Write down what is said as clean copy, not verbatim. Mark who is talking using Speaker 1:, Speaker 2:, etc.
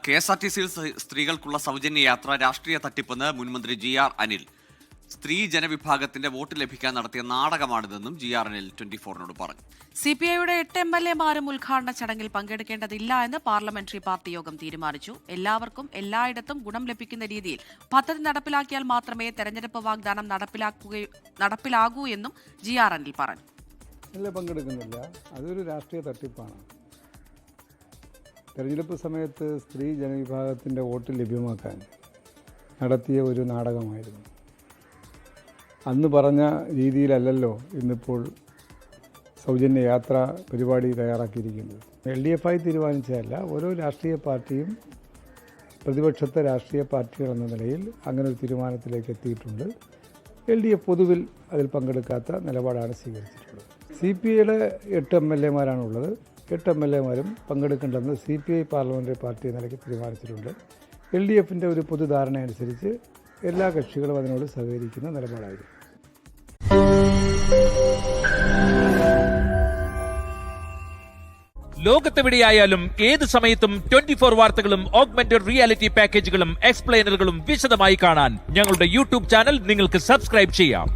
Speaker 1: കെഎസ്ആർടിസിയിൽ സ്ത്രീകൾക്കുള്ള സൗജന്യ യാത്ര രാഷ്ട്രീയ തട്ടിപ്പെന്ന് മുൻമന്ത്രി GR അനിൽ. സ്ത്രീ ജനവിഭാഗത്തിന്റെ വോട്ട് ലഭിക്കാൻ നടത്തിയ നാടകമാണിതെന്നും GR അനിൽ 24-നോട് പറഞ്ഞു.
Speaker 2: CPIയുടെ 8 MLA-മാരും ഉദ്ഘാടന ചടങ്ങിൽ പങ്കെടുക്കേണ്ടതില്ല എന്ന് പാർലമെന്ററി പാർട്ടി യോഗം തീരുമാനിച്ചു. എല്ലാവർക്കും എല്ലായിടത്തും ഗുണം ലഭിക്കുന്ന രീതിയിൽ പദ്ധതി നടപ്പിലാക്കിയാൽ മാത്രമേ തെരഞ്ഞെടുപ്പ് വാഗ്ദാനം നടപ്പിലാകൂ എന്നും GR അനിൽ പറഞ്ഞു.
Speaker 3: പങ്കെടുക്കുന്നില്ല, അതൊരു രാഷ്ട്രീയ തട്ടിപ്പാണ്. തെരഞ്ഞെടുപ്പ് സമയത്ത് സ്ത്രീ ജനവിഭാഗത്തിൻ്റെ വോട്ട് ലഭ്യമാക്കാൻ നടത്തിയ ഒരു നാടകമായിരുന്നു. അന്ന് പറഞ്ഞ രീതിയിലല്ലല്ലോ ഇന്നിപ്പോൾ സൗജന്യ യാത്രാ പരിപാടി തയ്യാറാക്കിയിരിക്കുന്നത്. LDF തീരുമാനിച്ചതല്ല, ഓരോ രാഷ്ട്രീയ പാർട്ടിയും പ്രതിപക്ഷത്തെ രാഷ്ട്രീയ പാർട്ടികൾ എന്ന നിലയിൽ അങ്ങനെ ഒരു തീരുമാനത്തിലേക്ക് എത്തിയിട്ടുണ്ട്. LDF പൊതുവിൽ അതിൽ പങ്കെടുക്കാത്ത നിലപാടാണ് സ്വീകരിച്ചിട്ടുള്ളത്. CPIയുടെ 8 MLA-മാരാണുള്ളത്. 8 MLA-മാരും പങ്കെടുക്കേണ്ടെന്ന് CPI പാർലമെൻ്ററി പാർട്ടി നിലയ്ക്ക് തീരുമാനിച്ചിട്ടുണ്ട്. LDFൻ്റെ ഒരു പൊതുധാരണ അനുസരിച്ച് എല്ലാ കക്ഷികളും അതിനോട് സഹകരിക്കുന്ന നിലപാടായിരുന്നു.
Speaker 4: ലോകത്തെവിടെയായാലും ഏത് സമയത്തും 24 വാർത്തകളും ഓഗ്മെന്റഡ് റിയാലിറ്റി പാക്കേജുകളും എക്സ്പ്ലെയിനറുകളും വിശദമായി കാണാൻ ഞങ്ങളുടെ YouTube ചാനൽ നിങ്ങൾക്ക് സബ്സ്ക്രൈബ് ചെയ്യാം.